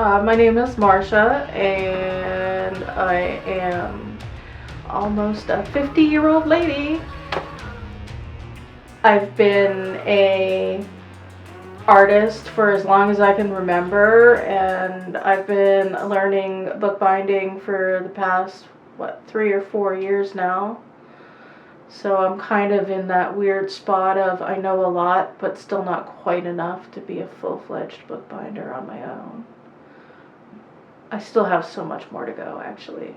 My name is Marcia, and I am almost a 50-year-old lady. I've been a artist for as long as I can remember, and I've been learning bookbinding for the past, 3 or 4 years now. So I'm kind of in that weird spot of I know a lot, but still not quite enough to be a full-fledged bookbinder on my own. I still have so much more to go, actually.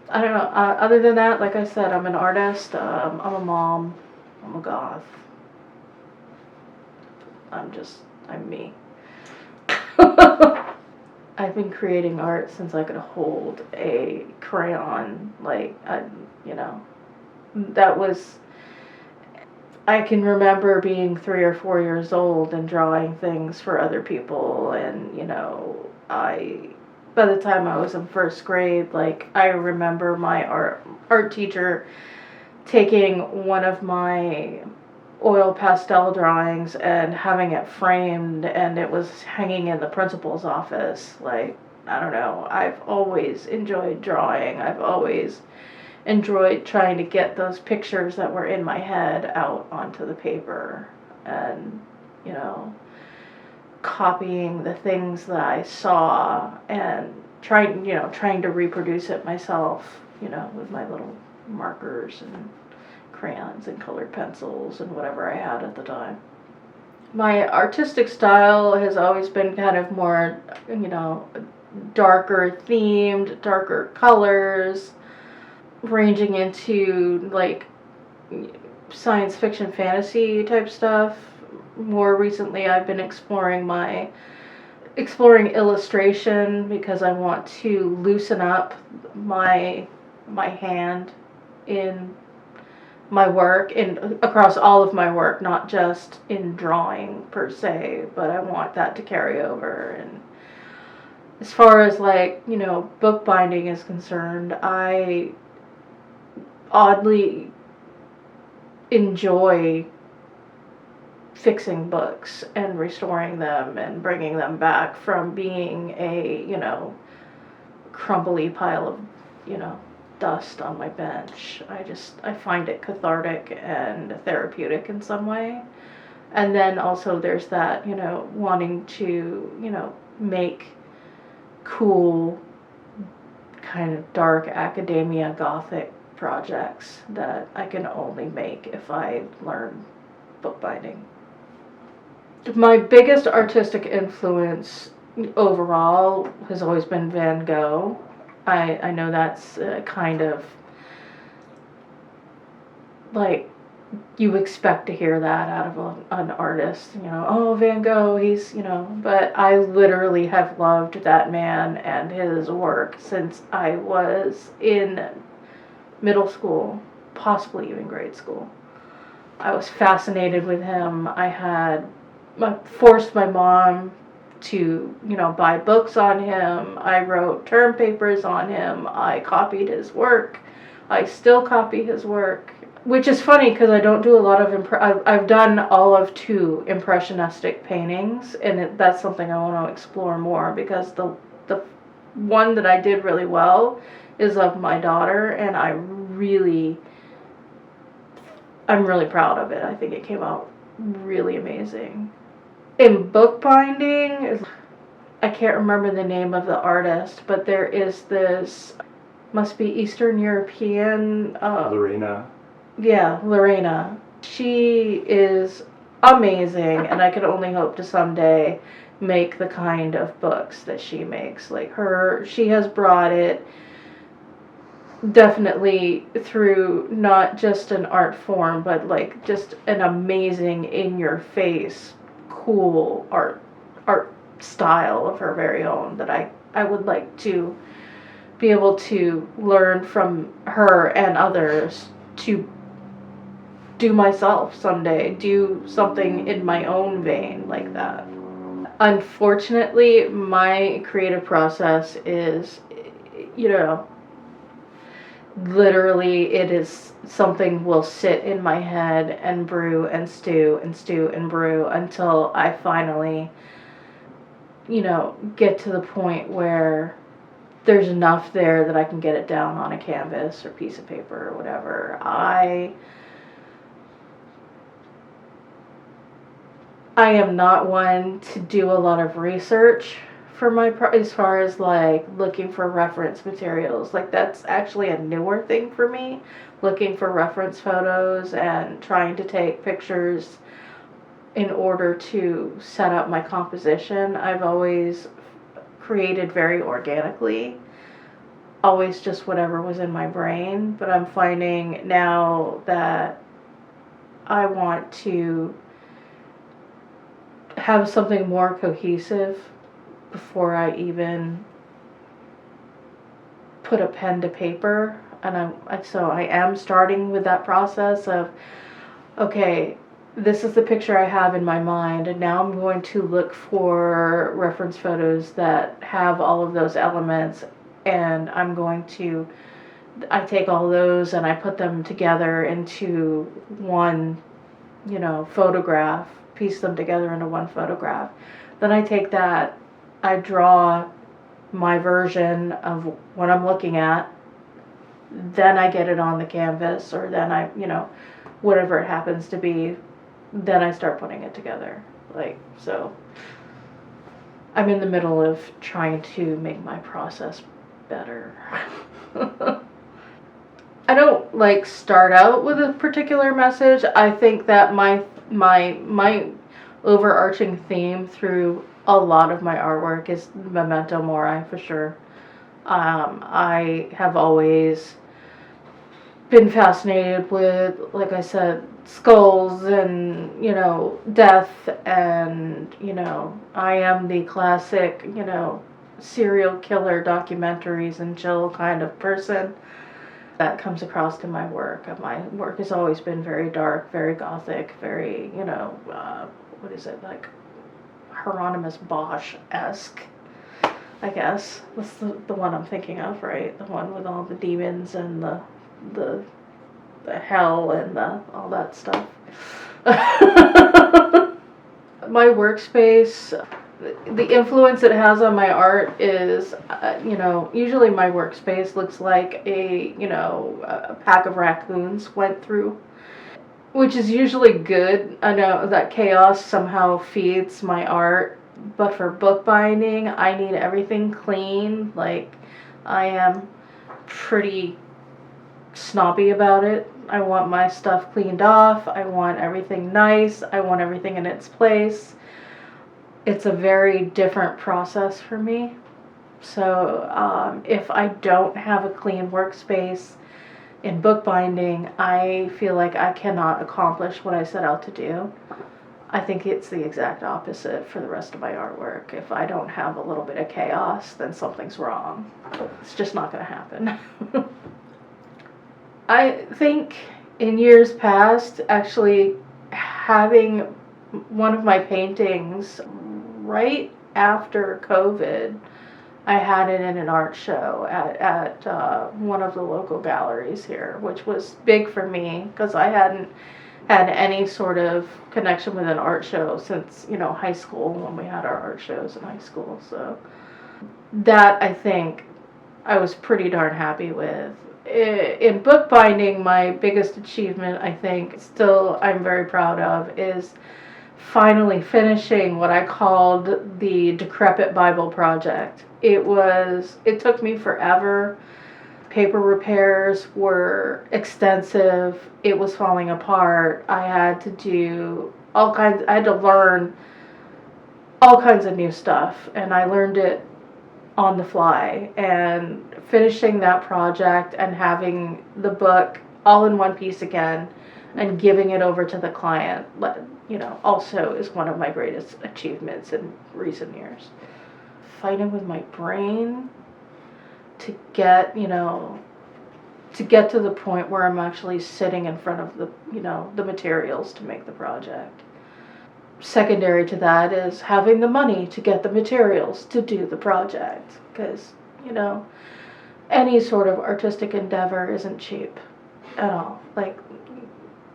I don't know. Other than that, like I said, I'm an artist. I'm a mom. I'm a goth. I'm me. I've been creating art since I could hold a crayon. I can remember being 3 or 4 years old and drawing things for other people, and by the time I was in first grade, I remember my art teacher taking one of my oil pastel drawings and having it framed, and it was hanging in the principal's office. I don't know, I've always enjoyed drawing. I've always enjoyed trying to get those pictures that were in my head out onto the paper, and copying the things that I saw and trying to reproduce it myself, with my little markers and crayons and colored pencils and whatever I had at the time. My artistic style has always been kind of more, darker themed, darker colors, ranging into science fiction, fantasy type stuff. More recently, I've been exploring illustration because I want to loosen up my hand in my work, and across all of my work, not just in drawing per se, but I want that to carry over. And as far as bookbinding is concerned, I oddly enjoy fixing books and restoring them and bringing them back from being a crumbly pile of dust on my bench. I find it cathartic and therapeutic in some way. And then also there's that wanting to make cool kind of dark academia gothic projects that I can only make if I learn bookbinding. My biggest artistic influence overall has always been Van Gogh. I know that's kind of you expect to hear that out of an artist, oh, Van Gogh, he's, but I literally have loved that man and his work since I was in middle school, possibly even grade school. I was fascinated with him. I forced my mom to, buy books on him. I wrote term papers on him. I copied his work. I still copy his work, which is funny because I don't do a lot of I've done all of 2 impressionistic paintings, and that's something I want to explore more, because the one that I did really well is of my daughter, and I'm really proud of it. I think it came out really amazing. In bookbinding, I can't remember the name of the artist, but there is this, must be Eastern European. Lorena. Yeah, Lorena. She is amazing, and I can only hope to someday make the kind of books that she makes. She has brought it definitely through not just an art form, but just an amazing in-your-face cool art style of her very own that I would like to be able to learn from her and others to do myself someday, do something in my own vein like that. Unfortunately, my creative process is, literally, it is something will sit in my head and brew and stew and stew and brew until I finally get to the point where there's enough there that I can get it down on a canvas or piece of paper or whatever. I am not one to do a lot of research for as far as like looking for reference materials. Like that's actually a newer thing for me, looking for reference photos and trying to take pictures in order to set up my composition. I've always created very organically, always just whatever was in my brain, but I'm finding now that I want to have something more cohesive before I even put a pen to paper. And so I am starting with that process of, okay, this is the picture I have in my mind, and now I'm going to look for reference photos that have all of those elements, and I take all those and I put them together into one, photograph, piece them together into one photograph. Then I take that, I draw my version of what I'm looking at, then I get it on the canvas, or then I, whatever it happens to be, then I start putting it together. So I'm in the middle of trying to make my process better. I don't start out with a particular message. I think that my overarching theme through a lot of my artwork is memento mori, for sure. I have always been fascinated with, like I said, skulls and, death, and, I am the classic, serial killer documentaries and chill kind of person. That comes across in my work. My work has always been very dark, very gothic, very, what is it, like Hieronymus Bosch-esque, I guess. That's the one I'm thinking of, right? The one with all the demons and the hell and all that stuff. My workspace, the influence it has on my art is, usually my workspace looks like a pack of raccoons went through, which is usually good. I know that chaos somehow feeds my art, but for bookbinding, I need everything clean. I am pretty snobby about it. I want my stuff cleaned off. I want everything nice. I want everything in its place. It's a very different process for me. So if I don't have a clean workspace in bookbinding, I feel like I cannot accomplish what I set out to do. I think it's the exact opposite for the rest of my artwork. If I don't have a little bit of chaos, then something's wrong. It's just not going to happen. I think in years past, actually having one of my paintings right after COVID, I had it in an art show at one of the local galleries here, which was big for me because I hadn't had any sort of connection with an art show since, high school, when we had our art shows in high school. So that, I think, I was pretty darn happy with. In bookbinding, my biggest achievement, I think, still I'm very proud of, is finally finishing what I called the Decrepit Bible Project. It took me forever. Paper repairs were extensive. It was falling apart. I had to learn all kinds of new stuff, and I learned it on the fly. And finishing that project and having the book all in one piece again and giving it over to the client, also is one of my greatest achievements in recent years. Fighting with my brain to get to the point where I'm actually sitting in front of the materials to make the project. Secondary to that is having the money to get the materials to do the project, because any sort of artistic endeavor isn't cheap at all.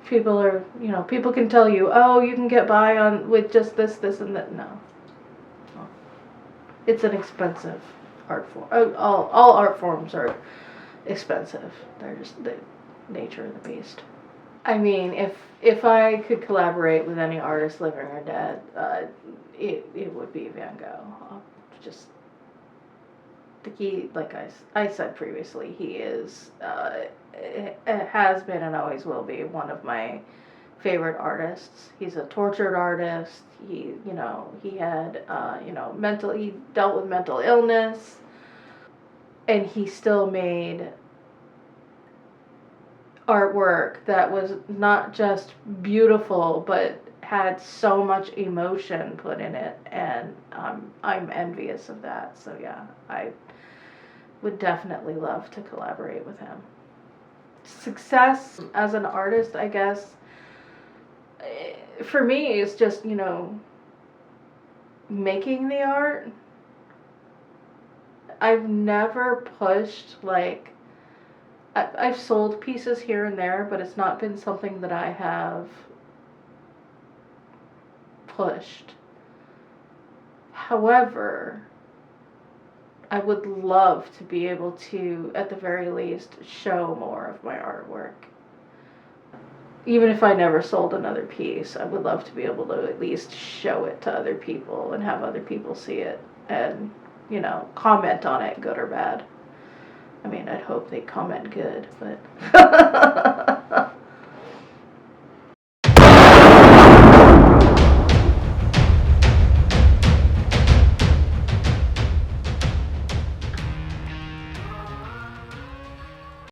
People can tell you, oh, you can get by with just this and that. No. it's an expensive art form. All art forms are expensive. They're just the nature of the beast. I mean, if I could collaborate with any artist, living or dead, it would be Van Gogh. Just like I said previously, he is has been and always will be one of my favorite artists. He's a tortured artist. He had he dealt with mental illness, and he still made artwork that was not just beautiful but had so much emotion put in it, and I'm envious of that. So yeah, I would definitely love to collaborate with him. Success as an artist, I guess, for me is just, making the art. I've never pushed, like, I've sold pieces here and there, but it's not been something that I have pushed. However, I would love to be able to, at the very least, show more of my artwork. Even if I never sold another piece, I would love to be able to at least show it to other people and have other people see it and, comment on it, good or bad. I mean, I'd hope they comment good, but